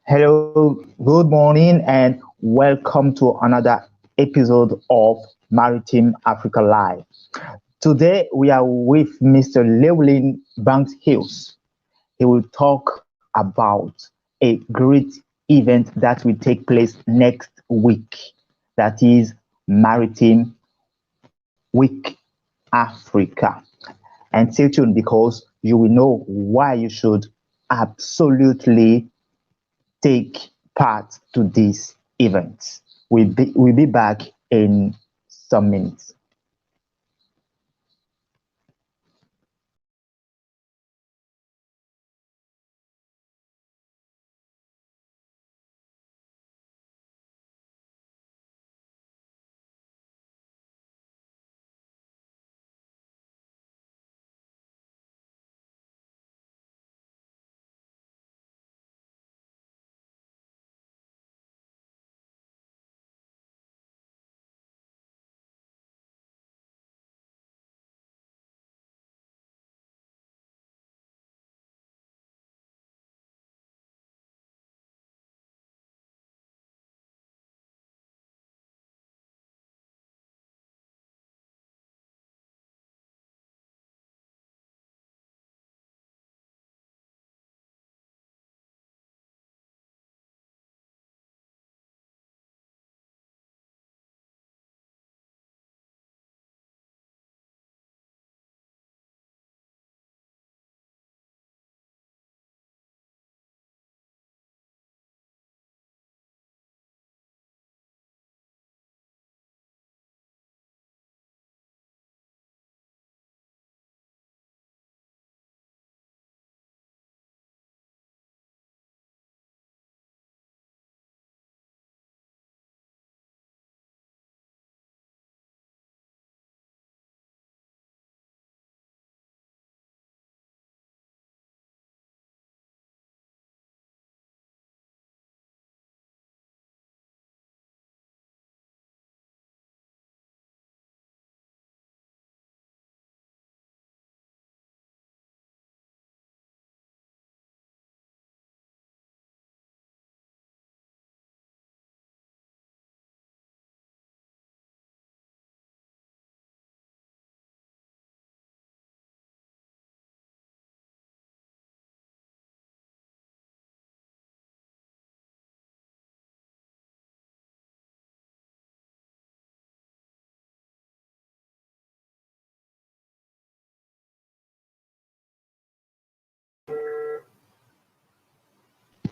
Hello, good morning, and welcome to another episode of Maritime Africa Live. Today we are with Mr. Llewellyn Bankes-Hughes. He will talk about a great event that will take place next week. That is Maritime Week Africa. And stay tuned because you will know why you should absolutely take part to this event. We'll be back in some minutes.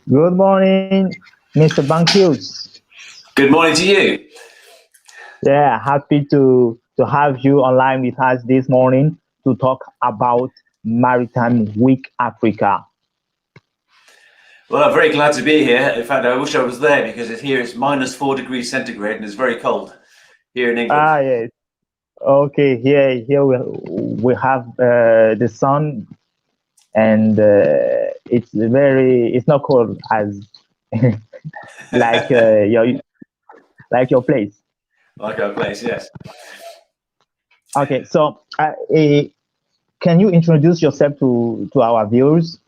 Good morning, Mr. Bankes. Good morning to you. Yeah, happy to have you online with us this morning to talk about Maritime Week Africa. Well, I'm very glad to be here. In fact, I wish I was there because here it's minus 4 degrees centigrade and it's very cold here in England. Yes. Okay, here we have the sun, and it's not cold as like your place. Like our place, yes. Okay, so can you introduce yourself to our viewers?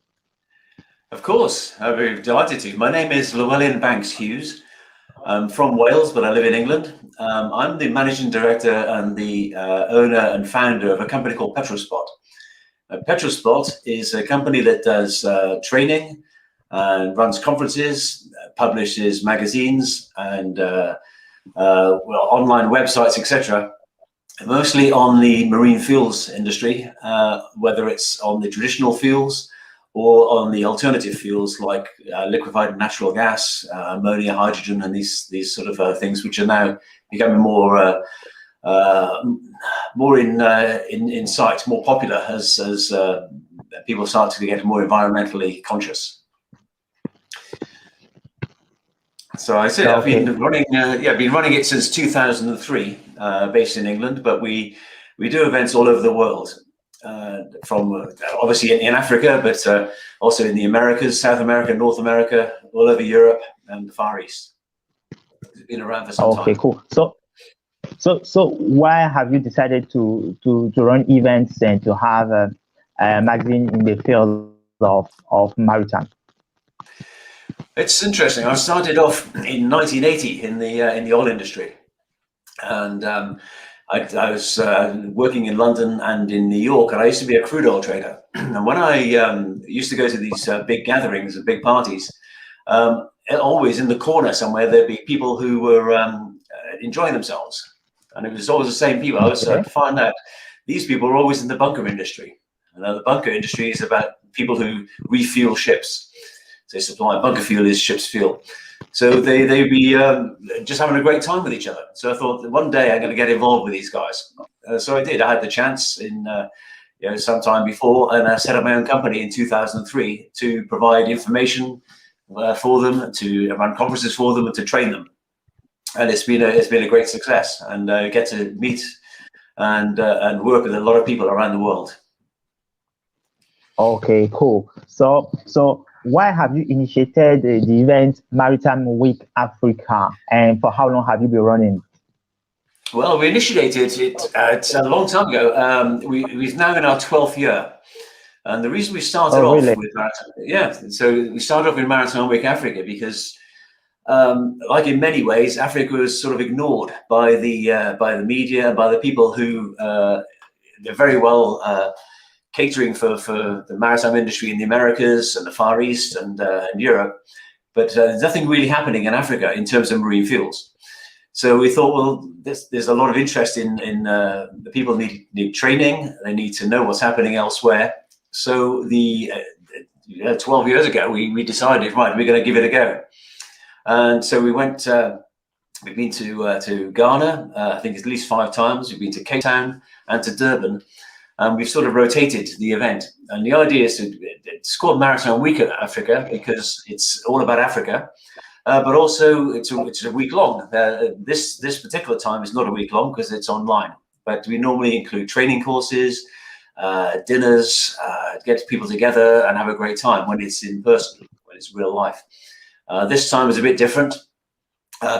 Of course, I'd be delighted to. My name is Llewellyn Bankes-Hughes. I'm from Wales, but I live in England. I'm the managing director and the owner and founder of a company called Petrospot. Petrospot is a company that does training and runs conferences, publishes magazines and online websites, etc. Mostly on the marine fuels industry, whether it's on the traditional fuels or on the alternative fuels like liquefied natural gas, ammonia, hydrogen, and these sort of things, which are now becoming more in sight, more popular as people start to get more environmentally conscious. So I said, I've been running, been running it since 2003, based in England, but we do events all over the world, from obviously in Africa, but also in the Americas, South America, North America, all over Europe and the Far East. It's been around for some time. Okay, cool. So why have you decided to run events and to have a magazine in the field of maritime? It's interesting. I started off in 1980 in the oil industry, and I was working in London and in New York, and I used to be a crude oil trader. And when I used to go to these big gatherings and big parties, always in the corner somewhere there'd be people who were enjoying themselves, and it was always the same people. I was find that these people were always in the bunker industry. And the bunker industry is about people who refuel ships. They supply bunker fuel is ship's fuel. So they'd be just having a great time with each other. So I thought that one day I'm going to get involved with these guys. So I did. I had the chance in some time before, and I set up my own company in 2003 to provide information for them, to run conferences for them, and to train them. And it's been a great success. And I get to meet and work with a lot of people around the world. Okay, cool. So why have you initiated the event Maritime Week Africa, and for how long have you been running? Well, we initiated it a long time ago. We're now in our 12th year. And the reason we started off with Maritime, so we started off with Maritime Week Africa because, like in many ways, Africa was sort of ignored by the media, by the people who they're very well catering for the maritime industry in the Americas and the Far East and Europe, but there's nothing really happening in Africa in terms of marine fuels. So we thought, well, there's a lot of interest in the people need training. They need to know what's happening elsewhere. So 12 years ago, we decided, right, we're going to give it a go. And so we went. We've been to Ghana, I think at least 5 times. We've been to Cape Town and to Durban. And we've sort of rotated the event. And the idea is it's called Maritime Week Africa because it's all about Africa, but also it's a week long. This particular time is not a week long because it's online, but we normally include training courses, dinners, get people together and have a great time when it's in person, when it's real life. This time is a bit different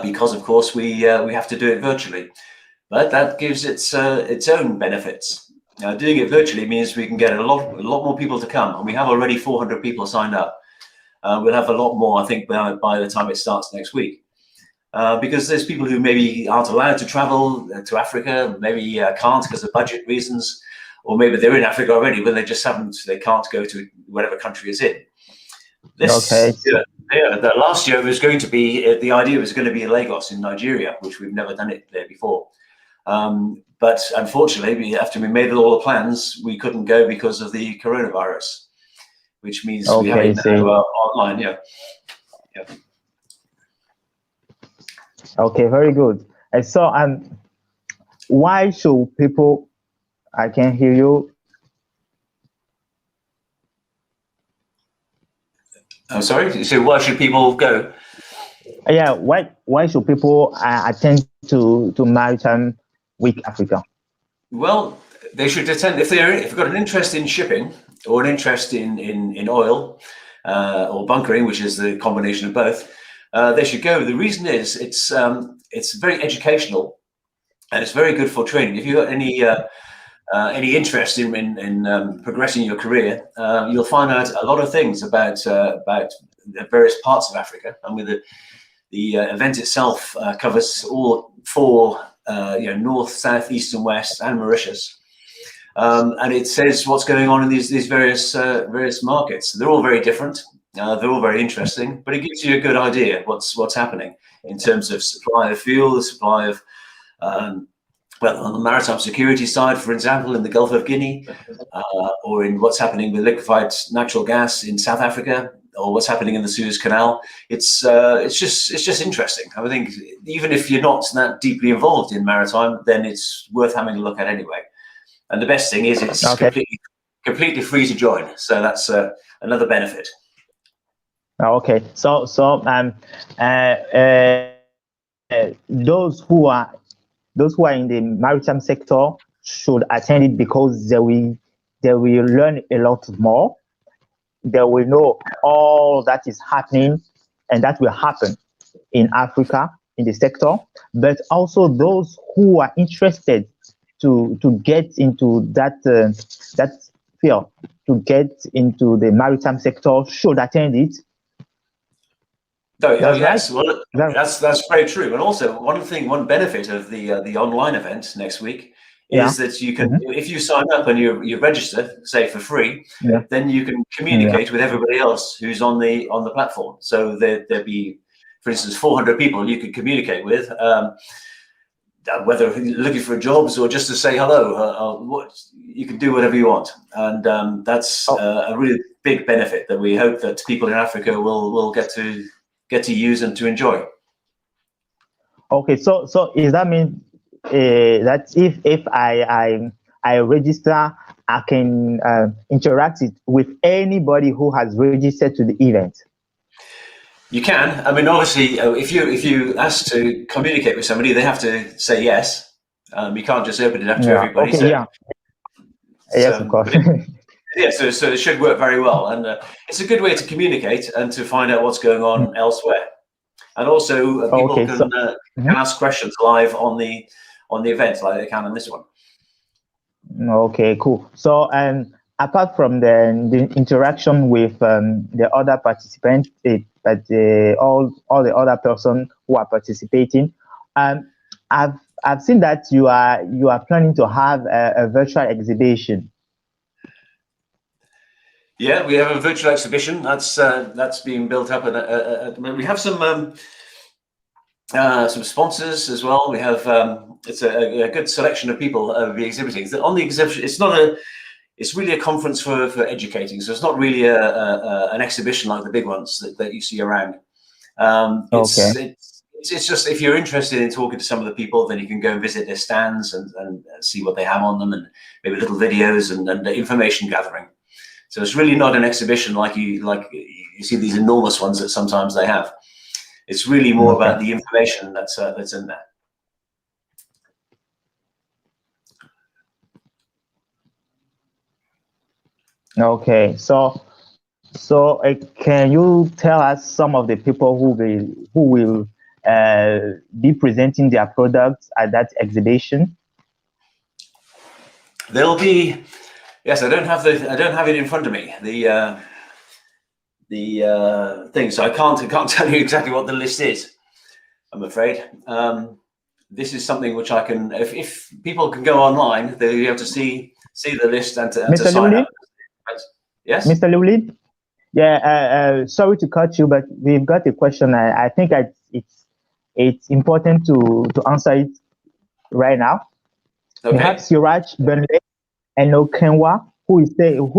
because, of course, we have to do it virtually, but that gives its own benefits. Doing it virtually means we can get a lot more people to come, and we have already 400 people signed up. We'll have a lot more, I think, by the time it starts next week, because there's people who maybe aren't allowed to travel to Africa, maybe can't because of budget reasons, or maybe they're in Africa already, but they can't go to whatever country it's in. The last year was going to be, the idea was going to be in Lagos in Nigeria, which we've never done it there before. But unfortunately, after we made all the plans, we couldn't go because of the coronavirus, which means we have it now online. Yeah. Okay, very good. And so, why should people? I can hear you. I'm sorry. So, why should people go? Yeah. Why should people attend to Maritime Week Africa? Well, they should attend if they've got an interest in shipping or an interest in oil or bunkering, which is the combination of both. They should go. The reason is it's very educational and it's very good for training. If you've got any interest in progressing your career, you'll find out a lot of things about the various parts of Africa. And with the event itself covers all 4. North, south, east, and west, and Mauritius, and it says what's going on in these various markets. They're all very different. They're all very interesting, but it gives you a good idea what's happening in terms of supply of fuel, the supply of on the maritime security side, for example, in the Gulf of Guinea, or in what's happening with liquefied natural gas in South Africa, or what's happening in the Suez Canal. It's just interesting. I think even if you're not that deeply involved in maritime, then it's worth having a look at anyway. And the best thing is it's completely free to join. So that's another benefit. Okay. So those who are in the maritime sector should attend it because they will learn a lot more. They will know all that is happening and that will happen in Africa in the sector, but also those who are interested to get into that field, to get into the maritime sector should attend it. Yes. Well, that's very true. And also, one benefit of the online event next week is that you can, if you sign up and you register, say for free, then you can communicate with everybody else who's on the platform. So there'd be, for instance, 400 people you could communicate with, whether looking for jobs or just to say hello. You can do whatever you want, and that's a really big benefit that we hope that people in Africa will get to use and to enjoy. Okay, so does that mean that if I register, I can interact with anybody who has registered to the event? You can. I mean, obviously, if you ask to communicate with somebody, they have to say yes. You can't just open it up to everybody. Okay, so, yes, of course. So it should work very well, and it's a good way to communicate and to find out what's going on elsewhere. And also, people can ask questions live on the event, like they can on this one. Okay, cool. So, apart from the interaction with the other participants, but all the other persons who are participating, I've seen that you are planning to have a virtual exhibition. Yeah, we have a virtual exhibition that's being built up, and we have some sponsors as well. We have it's a good selection of people be exhibiting. On the exhibition, it's really a conference for educating. So it's not really an exhibition like the big ones that you see around. It's just, if you're interested in talking to some of the people, then you can go and visit their stands and see what they have on them, and maybe little videos and information gathering. So it's really not an exhibition like you see these enormous ones that sometimes they have. It's really more about the information that's in there. Okay, so can you tell us some of the people who will be presenting their products at that exhibition? There'll be, yes, I don't have it in front of me, the thing, so I can't tell you exactly what the list is, I'm afraid. This is something which I can, if people can go online, they'll be able to see the list and to sign up. Yes, Mr. Llewellyn? Yeah, sorry to cut you, but we've got a question. I think it's important to answer it right now. Okay. We have Siraj Benle and Okenwa, who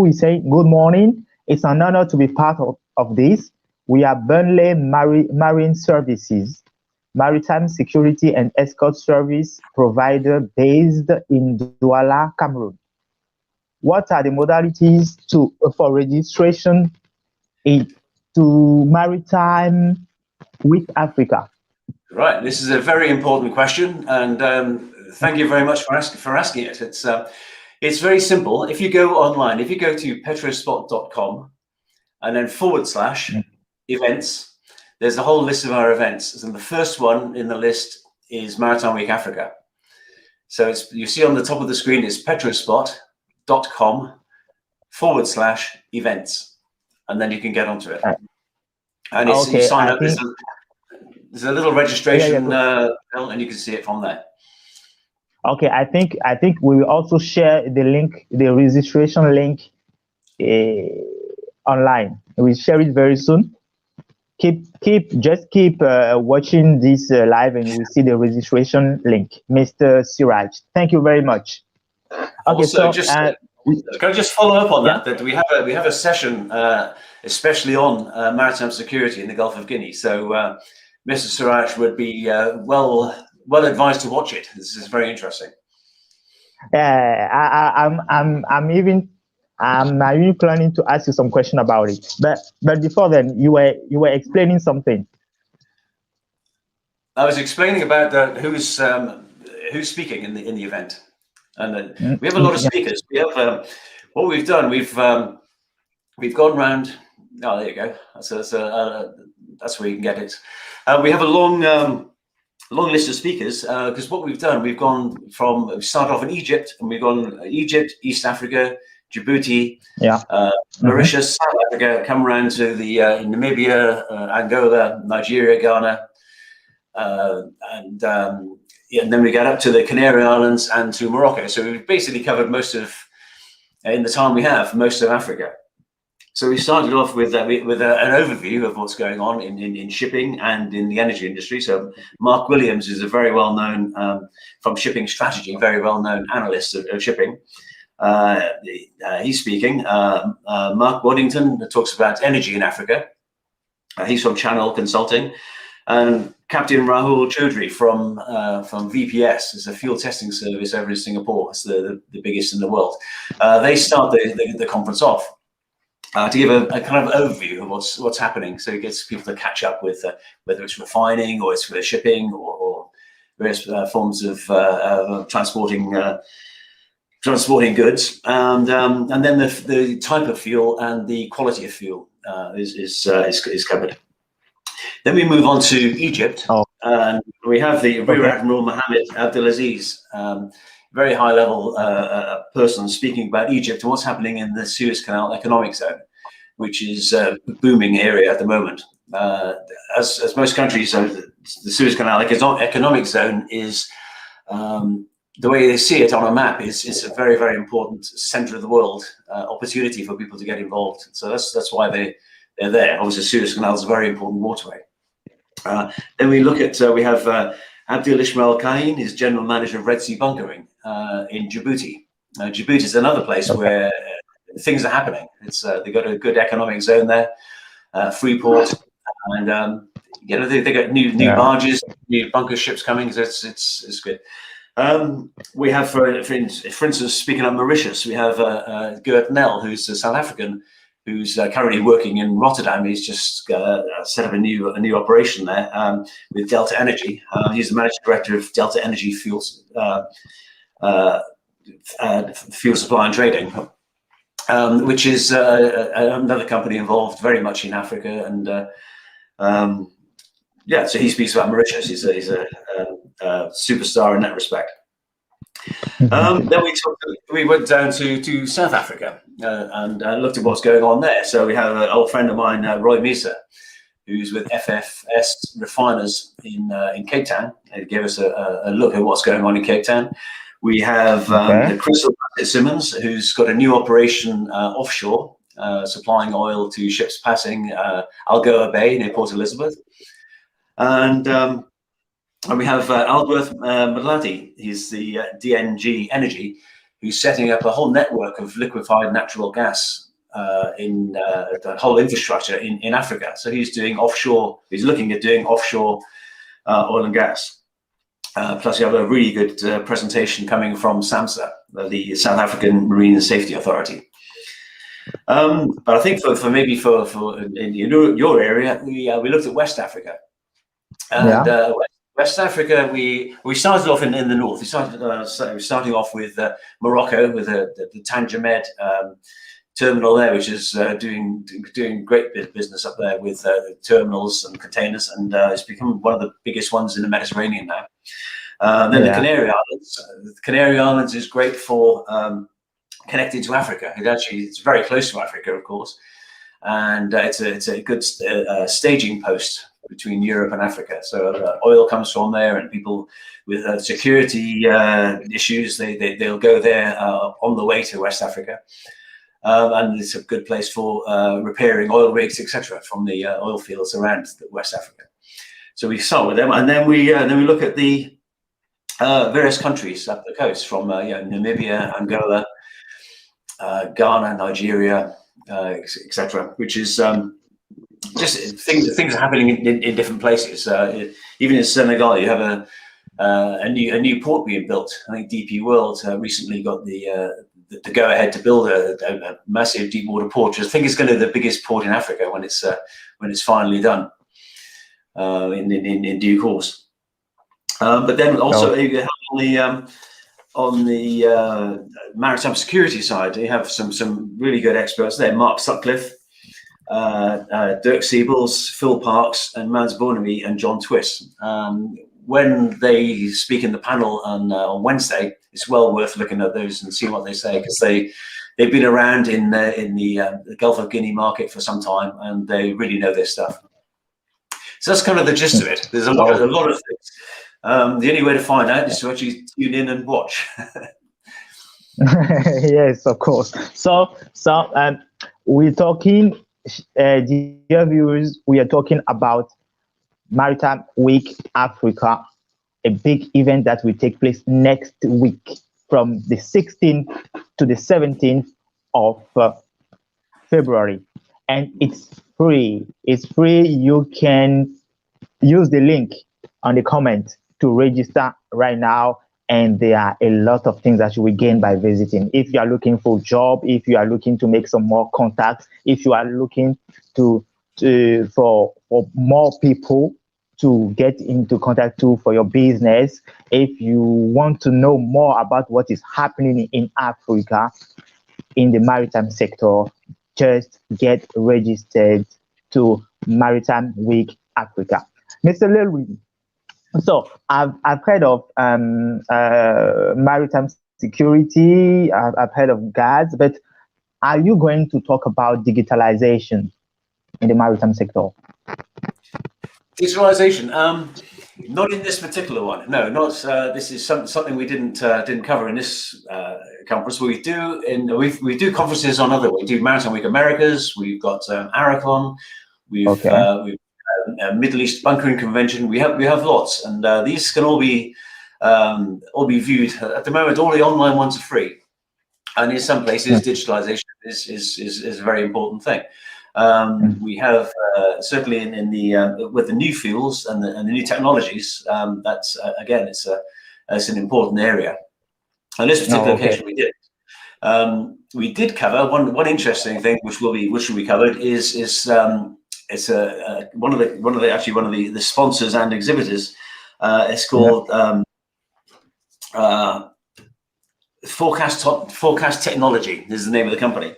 is saying, good morning. It's an honor to be part of this. We are Burnley Marine Services, maritime security and escort service provider based in Douala, Cameroon. What are the modalities for registration to Maritime Week Africa? Right, this is a very important question, and thank you very much for asking it. It's very simple. If you go online, if you go to petrospot.com and then /events, there's a whole list of our events, and the first one in the list is Maritime Week Africa. So you see on the top of the screen is petrospot.com /events, and then you can get onto it. And you sign up. There's a little registration and you can see it from there. Okay, I think we will also share the link, the registration link, online. We'll share it very soon. Keep watching this live, and you will see the registration link. Mr. Siraj, thank you very much. Okay, also, can I just follow up on that? That we have a session, especially on maritime security in the Gulf of Guinea. So Mr. Siraj would be well advised to watch it. This is very interesting. I'm even planning to ask you some question about it. But before then, you were explaining something. I was explaining about who's speaking in the event, and we have a lot of speakers. We have what we've done. We've gone round. Oh, there you go. That's where you can get it. We have a long list of speakers because what we've done, we've started off in Egypt, and we've gone Egypt, East Africa, Djibouti, Yeah. Mauritius, South Africa, come around to the Namibia, Angola, Nigeria, Ghana, and then we get up to the Canary Islands and to Morocco. So we've basically covered most of, in the time we have, most of Africa. So we started off with an overview of what's going on in shipping and in the energy industry. So Mark Williams is a very well-known, from Shipping Strategy, very well-known analyst of shipping. He's speaking. Mark Waddington talks about energy in Africa. He's from Channel Consulting. And Captain Rahul Chaudhry from VPS, is a fuel testing service over in Singapore. It's the biggest in the world. They start the conference off to give a kind of overview of what's happening, so it gets people to catch up with whether it's refining or it's for shipping or various forms of transporting goods, and then the type of fuel and the quality of fuel is covered. Then we move on to Egypt, and we have the Rear Admiral Mohammed Abdelaziz, very high level person speaking about Egypt and what's happening in the Suez Canal economic zone, which is a booming area at the moment. As most countries, the Suez Canal economic zone is, the way they see it on a map, is a very, very important center of the world opportunity for people to get involved. So that's why they're there. Obviously, Suez Canal is a very important waterway. Then we look at, we have Abdul Ishmael Kahin, is General Manager of Red Sea Bunkering in Djibouti. Djibouti is another place where things are happening. They've got a good economic zone there, free port, and they got new barges, new bunker ships coming. So it's good. We have, for instance, speaking of Mauritius, we have Gert Nel, who's a South African, who's currently working in Rotterdam. He's just set up a new operation there with Delta Energy. He's the managing director of Delta Energy fuel supply and trading, which is another company involved very much in Africa. And so he speaks about Mauritius. He's a superstar in that respect. Then we went down to South Africa and looked at what's going on there. So we have an old friend of mine, Roy Misa, who's with FFS Refiners in Cape Town. He gave us a look at what's going on in Cape Town. We have Crystal Simmons, who's got a new operation offshore, supplying oil to ships passing Algoa Bay near Port Elizabeth. And we have Aldworth Maladi. He's the DNG Energy, who's setting up a whole network of liquefied natural gas in the whole infrastructure in Africa. So he's doing offshore. He's looking at doing offshore oil and gas. Plus, you have a really good presentation coming from SAMSA, the South African Marine Safety Authority. But I think for in your area, we looked at West Africa. And West Africa, we started off in the north. We starting off with Morocco, with the Tangimed terminal there, which is doing great business up there with terminals and containers, and it's become one of the biggest ones in the Mediterranean now. Then the Canary Islands. The Canary Islands is great for connecting to Africa. It's very close to Africa, of course, and it's a good staging post between Europe and Africa. So oil comes from there, and people with security issues, they'll go there on the way to West Africa. And it's a good place for repairing oil rigs, etc., from the oil fields around West Africa. So we start with them, and then we look at the various countries up the coast, from Namibia, Angola, Ghana, Nigeria, etc., which is just things are happening in different places. Even in Senegal, you have a new port being built. I think DP World recently got the go-ahead to build a massive deep water port, which I think is going to be the biggest port in Africa when it's finally done in due course. But then also on the maritime security side, you have some really good experts there. Mark Sutcliffe, Dirk Siebels, Phil Parks, and Mads Borneby and John Twist. When they speak in the panel on Wednesday, it's well worth looking at those and seeing what they say, because they've been around in the Gulf of Guinea market for some time, and they really know their stuff. So that's kind of the gist of it. There's a lot of things. The only way to find out is to actually tune in and watch. Yes, of course. So we're talking, dear viewers, we are talking about Maritime Week Africa, a big event that will take place next week from the 16th to the 17th of February. And it's free. It's free. You can use the link on the comment to register right now. And there are a lot of things that you will gain by visiting. If you are looking for a job, if you are looking to make some more contacts, if you are looking for more people to get into contact to for your business, if you want to know more about what is happening in Africa in the maritime sector, just get registered to Maritime Week Africa. Mr. Llewellyn, so I've heard of maritime security, I've heard of guards, but are you going to talk about digitalization in the maritime sector? Digitalization, not in this particular one. No, not. This is something we didn't cover in this conference. We do conferences on other. We do Maritime Week Americas. We've got Aracon. We've Middle East Bunkering Convention. We have lots, and these can all be viewed at the moment. All the online ones are free, and in some places, digitalization is a very important thing. We have certainly in the with the new fuels and the new technologies. That's again, it's an important area. On this particular occasion, we did cover one interesting thing, which will be covered is one of the sponsors and exhibitors. It's called Forecast Technology is the name of the company,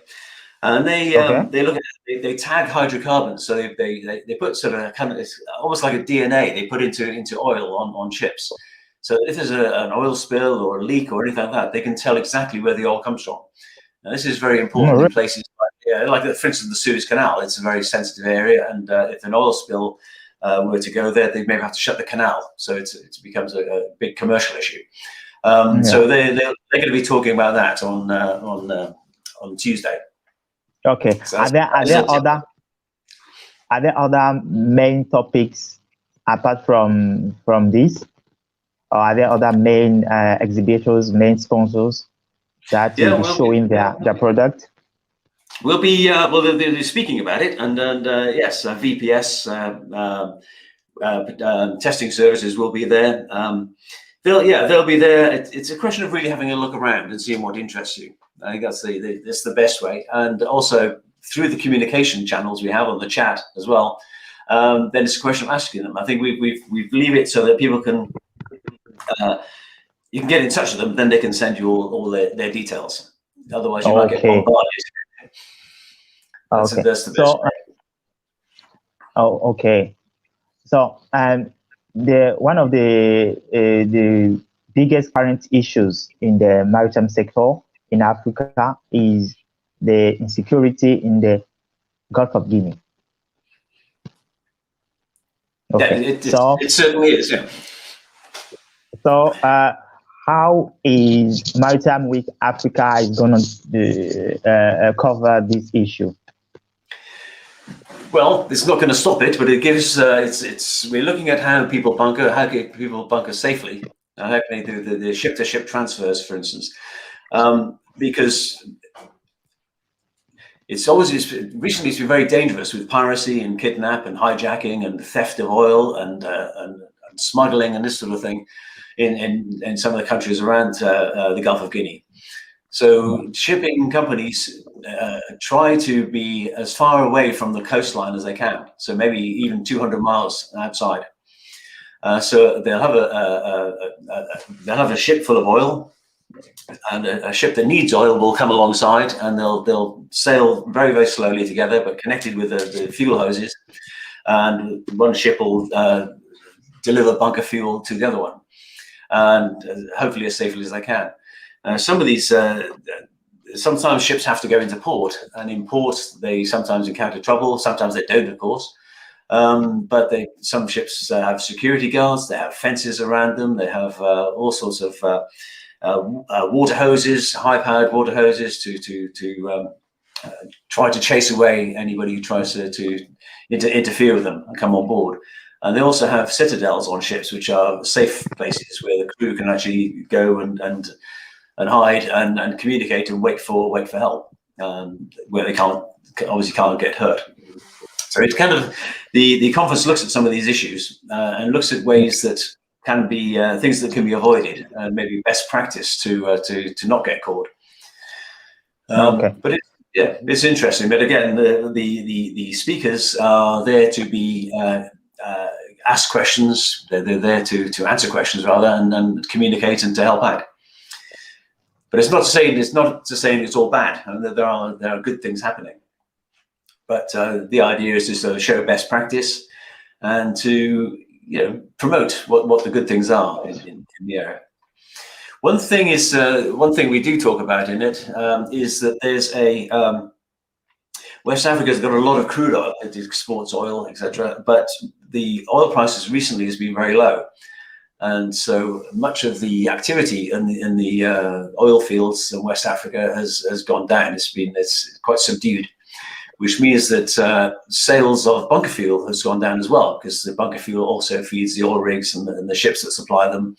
and they tag hydrocarbons. So they put sort of it's almost like a DNA they put into oil on ships. So if there's an oil spill or a leak or anything like that, they can tell exactly where the oil comes from. Now, this is very important in places like for instance, the Suez Canal. It's a very sensitive area, and if an oil spill were to go there, they maybe have to shut the canal. So it becomes a big commercial issue. So they're going to be talking about that on Tuesday. Okay. So are there other main topics apart from this? Or are there other main exhibitors, main sponsors that will be showing their product? We'll be they'll be speaking about it, and yes, VPS testing services will be there. They'll be there. It's a question of really having a look around and seeing what interests you. I think that's the best way, and also through the communication channels we have on the chat as well. Then it's a question of asking them. I think we leave it so that people can you can get in touch with them. Then they can send you all their details. Otherwise, you might get bombarded. That's the best way. Okay. So, one of the biggest current issues in the maritime sector in Africa is the insecurity in the Gulf of Guinea. Okay. Yeah, it certainly is. Yeah. So, how is Maritime Week Africa is going to cover this issue? Well, it's not going to stop it, but it gives. We're looking at how people bunker safely. How can they do the ship-to-ship transfers, for instance? Because recently it's been very dangerous with piracy and kidnap and hijacking and theft of oil and smuggling and this sort of thing in some of the countries around the Gulf of Guinea. So shipping companies try to be as far away from the coastline as they can. So maybe even 200 miles outside. So they'll have a ship full of oil, and a ship that needs oil will come alongside, and they'll sail very, very slowly together, but connected with the fuel hoses. And one ship will deliver bunker fuel to the other one, and hopefully as safely as they can. Some of these sometimes ships have to go into port, and in port they sometimes encounter trouble. Sometimes they don't, of course. But some ships have security guards. They have fences around them. They have all sorts of water hoses, high-powered water hoses to try to chase away anybody who tries to interfere with them and come on board. And they also have citadels on ships, which are safe places where the crew can actually go and hide and communicate and wait for help, where they obviously can't get hurt. So it's kind of the conference looks at some of these issues and looks at ways that can be things that can be avoided, and maybe best practice to not get caught. Okay. But it's interesting. But again, the speakers are there to be ask questions. They're there to answer questions rather, and communicate and to help out. But it's not to say it's all bad. I mean, there are good things happening. But the idea is to sort of show best practice and to promote what the good things are in the area. One thing we do talk about in it is that there's West Africa's got a lot of crude oil. It exports oil, etc. But the oil prices recently has been very low, and so much of the activity in the oil fields in West Africa has gone down. It's quite subdued, which means that sales of bunker fuel has gone down as well, because the bunker fuel also feeds the oil rigs and the ships that supply them.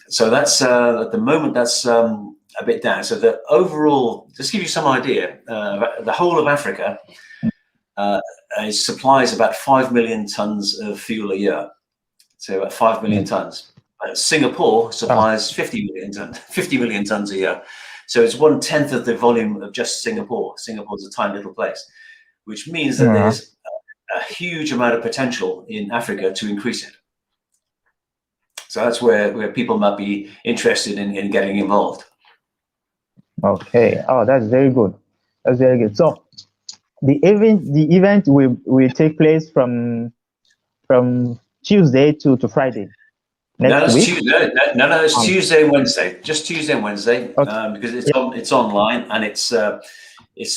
So that's at the moment that's a bit down. So the overall, just to give you some idea, the whole of Africa supplies about 5 million tons of fuel a year. So about 5 million tons. Singapore supplies 50 million tons a year. So it's 1/10 of the volume of just Singapore. Singapore's a tiny little place, which means that there's a huge amount of potential in Africa to increase it. So that's where people might be interested in getting involved. Okay. Oh, that's very good. That's very good. So the event will take place from Tuesday to Friday. Next week? No, it's Tuesday and Wednesday. Just Tuesday and Wednesday, okay. Because it's online, and it's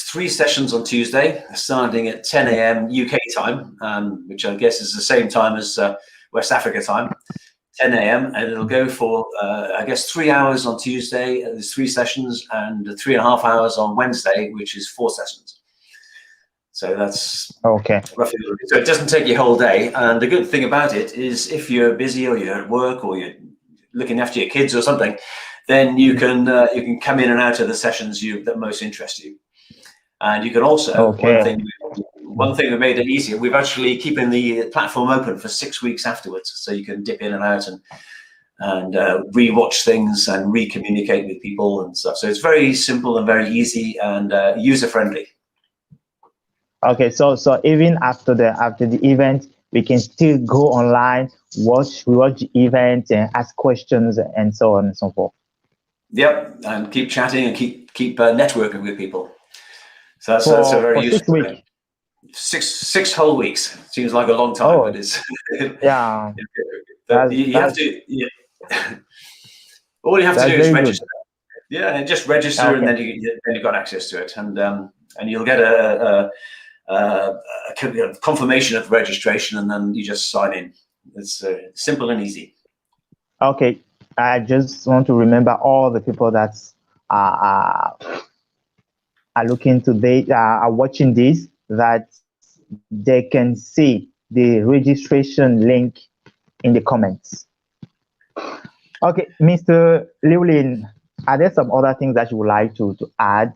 3 sessions on Tuesday, starting at 10 a.m. UK time, which I guess is the same time as West Africa time, 10 a.m. And it'll go for I guess 3 hours on Tuesday. There's 3 sessions, and 3.5 hours on Wednesday, which is 4 sessions. So that's okay. Roughly. So it doesn't take your whole day. And the good thing about it is, if you're busy or you're at work or you're looking after your kids or something, then you can come in and out of the sessions that most interest you. And you can also one thing that made it easier, we've actually keeping the platform open for 6 weeks afterwards, so you can dip in and out and re-watch things and re-communicate with people and stuff. So it's very simple and very easy and user-friendly. Okay, so even after the event, we can still go online, watch the event, and ask questions, and so on and so forth. Yep, and keep chatting and keep networking with people. So that's a very useful thing. 6 whole weeks seems like a long time, but it's yeah. You have to. Yeah. All you have to do is register. Good. Yeah, and just register, okay. And then you got access to it, and you'll get a confirmation of registration, and then you just sign in. It's simple and easy. Okay, I just want to remember all the people that are looking to are watching this, that they can see the registration link in the comments. Okay, Mr. Llewellyn, are there some other things that you would like to add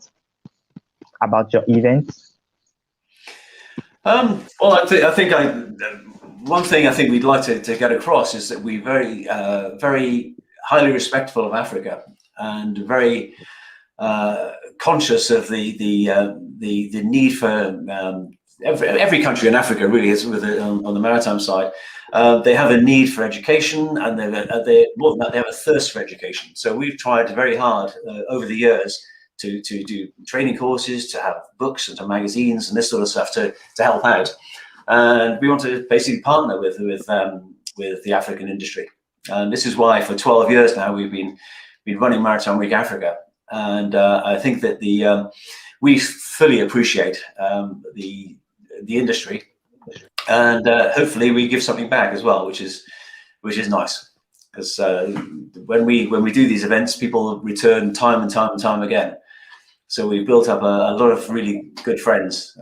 about your event? Well, I think one thing I think we'd like to get across is that we're very highly respectful of Africa, and very conscious of the need for every country in Africa really is on the maritime side. They have a need for education, and more than that, they have a thirst for education. So we've tried very hard over the years to do training courses, to have books and to magazines and this sort of stuff to help out. And we want to basically partner with the African industry. And this is why for 12 years now we've been running Maritime Week Africa. and I think that we fully appreciate the industry, and hopefully we give something back as well, which is nice, because when we do these events, people return time and time again. So we've built up a lot of really good friends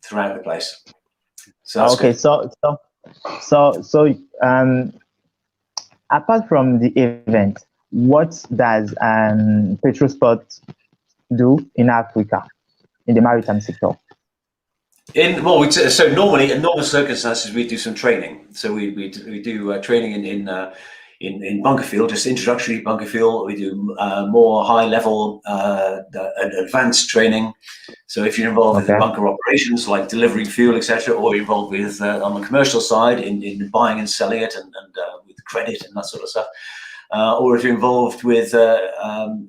throughout the place. So that's okay, good. so apart from the event, what does Petrospot do in Africa, in the maritime sector? So normally in normal circumstances we do some training. So we do training in bunker fuel, just introductory bunker fuel. We do more high level advanced training. So if you're involved with bunker operations like delivering fuel, etc., or you're involved with on the commercial side in buying and selling it and with credit and that sort of stuff, or if you're involved with a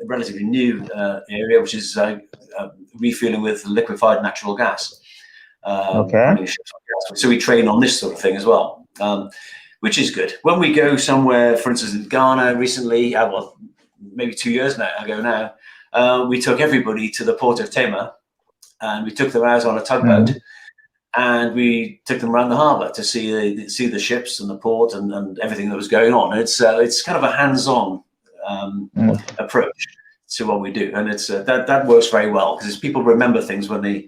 relatively new area, which is refueling with liquefied natural gas. Running ships on gas. So we train on this sort of thing as well, which is good. When we go somewhere, for instance, in Ghana recently, well, maybe 2 years ago now, we took everybody to the port of Tema, and we took them out on a tugboat, and we took them around the harbour to see the ships and the port and everything that was going on. It's kind of a hands-on approach to what we do, and it's that works very well, because people remember things when they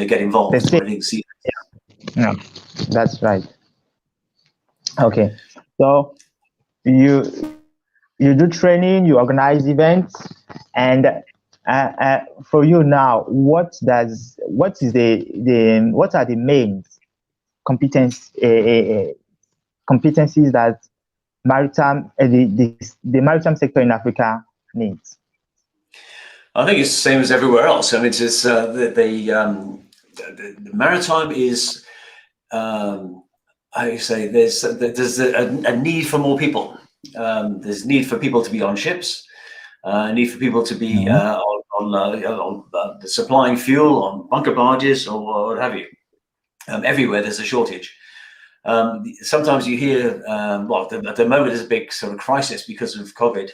get involved. They see. Yeah, that's right. Okay, so you do training, you organize events, and for you now, what are the main competencies that the maritime sector in Africa needs? I think it's the same as everywhere else. I mean, it's the maritime is, I say, there's a need for more people. There's a need for people to be on ships, a need for people to be on supplying fuel on bunker barges or what have you. Everywhere there's a shortage. Sometimes you hear, well, at the moment there's a big sort of crisis because of COVID,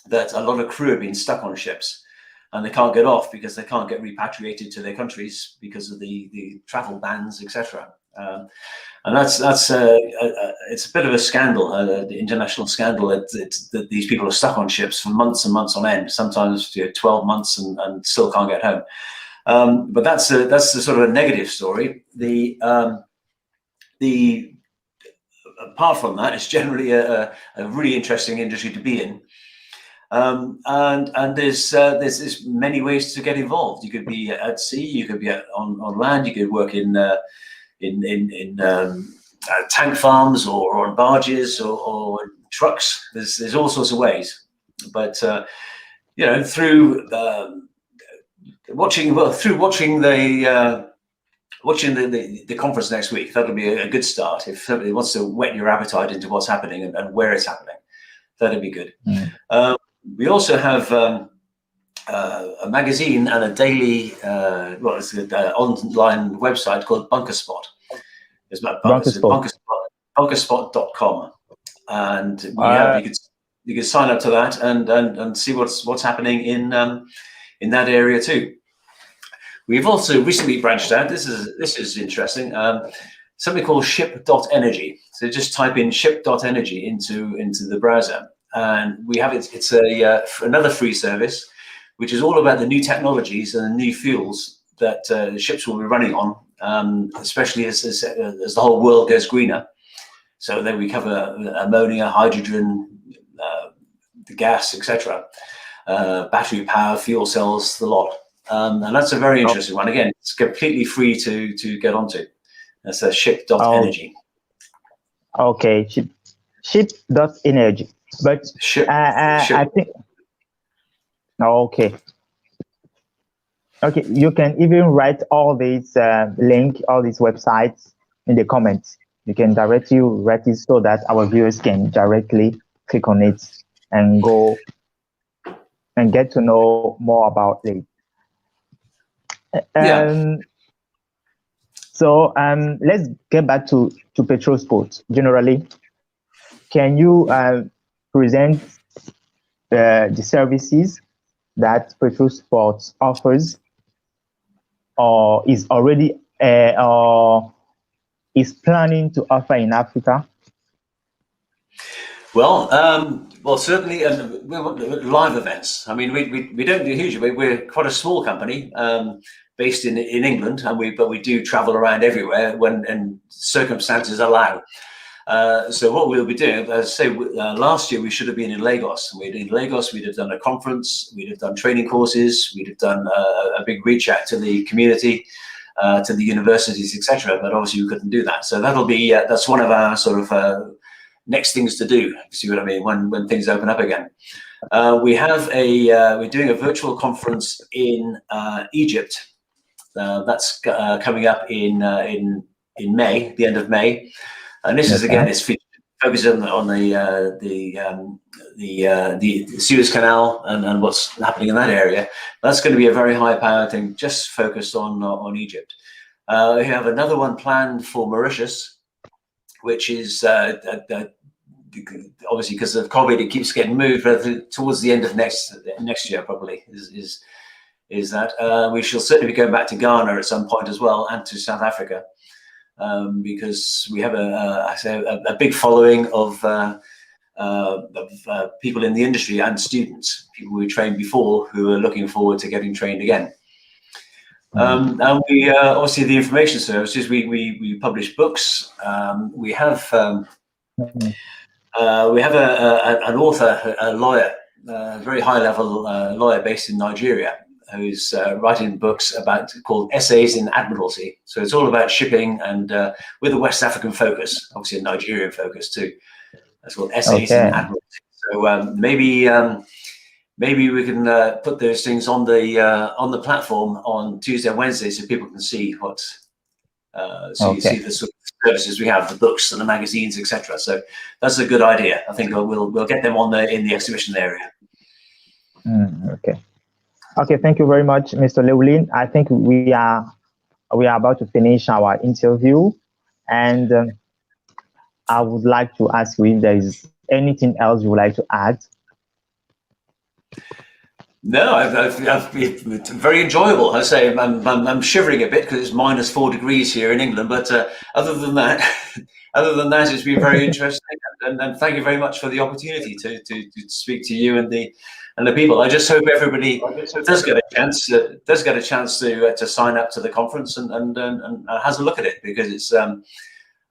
that a lot of crew have been stuck on ships, and they can't get off because they can't get repatriated to their countries because of the travel bans, etc. And that's it's a bit of a scandal, the international scandal, that these people are stuck on ships for months and months on end, sometimes 12 months and still can't get home. But that's the sort of a negative story. Apart from that, it's generally a really interesting industry to be in. And there's many ways to get involved. You could be at sea, you could be on land, you could work in tank farms or on barges or trucks. There's all sorts of ways. But through watching the conference next week, that'll be a good start. If somebody wants to whet your appetite into what's happening and where it's happening, that'd be good. We also have a magazine and a daily, it's an online website called Bunkerspot. It's about bunkerspot.com, and you can sign up to that and see what's happening in that area too. We've also recently branched out. This is interesting. Something called ship.energy. So just type in ship.energy into the browser, and we have it. It's another free service, which is all about the new technologies and the new fuels that ships will be running on, especially as the whole world goes greener. So then we cover ammonia, hydrogen, the gas, etc., battery power, fuel cells, the lot. And that's a very interesting one. Again, it's completely free to get onto. That's a ship.energy. Okay, ship.energy. But ship. I think. Okay, you can even write all these links, all these websites in the comments. You can directly write it so that our viewers can directly click on it and go and get to know more about it. So let's get back to Petrospot generally. Can you present the services that Petrospot offers or is already or is planning to offer in Africa? Well, certainly, we want live events. I mean, we don't do huge. We're quite a small company based in England, but we do travel around everywhere when circumstances allow. So what we'll be doing, as I say, last year we should have been in Lagos. In Lagos, we'd have done a conference, we'd have done training courses, we'd have done a big reach out to the community, to the universities, etc. But obviously we couldn't do that. So that'll be that's one of our sort of next things to do. See what I mean? When things open up again, we're doing a virtual conference in Egypt. That's coming up in May, the end of May. And this is again, it's focused on the Suez Canal and what's happening in that area. That's going to be a very high-powered thing, just focused on Egypt. We have another one planned for Mauritius, which is obviously because of COVID, it keeps getting moved towards the end of next year. Probably is that we shall certainly be going back to Ghana at some point as well, and to South Africa. Because we have a big following of people in the industry and students, people we trained before who are looking forward to getting trained again. And we obviously the information services. We publish books. We have an author, a lawyer, a very high level lawyer based in Nigeria, who's writing books called Essays in Admiralty. So it's all about shipping and with a West African focus, obviously a Nigerian focus too. That's called Essays in Admiralty. So maybe we can put those things on the platform on Tuesday and Wednesday, so people can see what see the sort of services we have, the books and the magazines, etc. So that's a good idea. I think we'll get them in the exhibition area. Okay, thank you very much, Mr. Llewellyn. I think we are about to finish our interview, and I would like to ask you if there is anything else you would like to add. No, it's very enjoyable. I say I'm shivering a bit because it's -4 degrees here in England, but other than that, it's been very interesting, and thank you very much for the opportunity to speak to you and the people. I just hope everybody does get a chance to sign up to the conference and has a look at it, because it's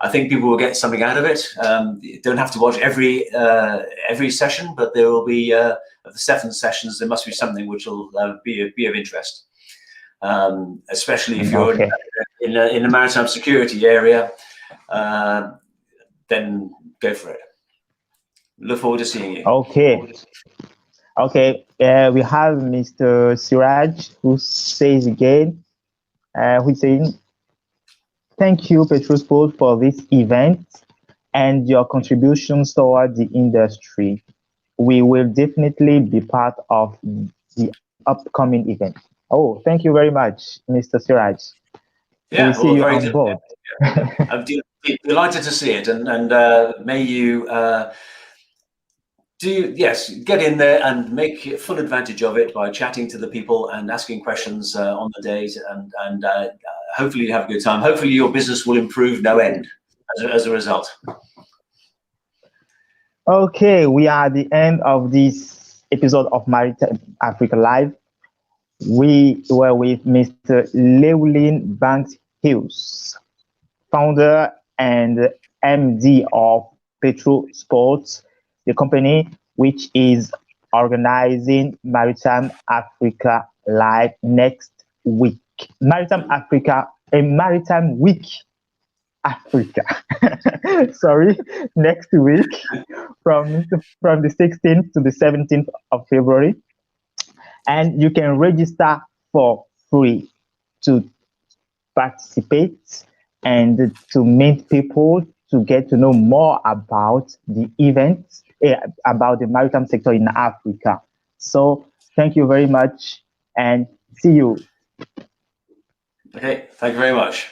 I think people will get something out of it. You don't have to watch every session, but there will be of the 7 sessions, there must be something which will be of interest, especially if you're in the maritime security area. Then go for it. Look forward to seeing you. Okay. We have Mr. Siraj, who says again, who's saying, "Thank you, Petrospot, for this event and your contributions toward the industry. We will definitely be part of the upcoming event." Oh, thank you very much, Mr. Siraj. Yeah, we'll see you on board. I'm delighted to see it, and may you get in there and make full advantage of it by chatting to the people and asking questions on the days, and hopefully you have a good time. Hopefully your business will improve no end as a result. Okay, we are at the end of this episode of Maritime Africa Live. We were with Mr. Llewellyn Bankes-Hughes, founder and MD of Petrospot, the company which is organizing Maritime Africa Live next week. Maritime Week Africa. Sorry, next week from the 16th to the 17th of February. And you can register for free to participate and to meet people, to get to know more about the events, about the maritime sector in Africa. So thank you very much and see you. Okay, thank you very much.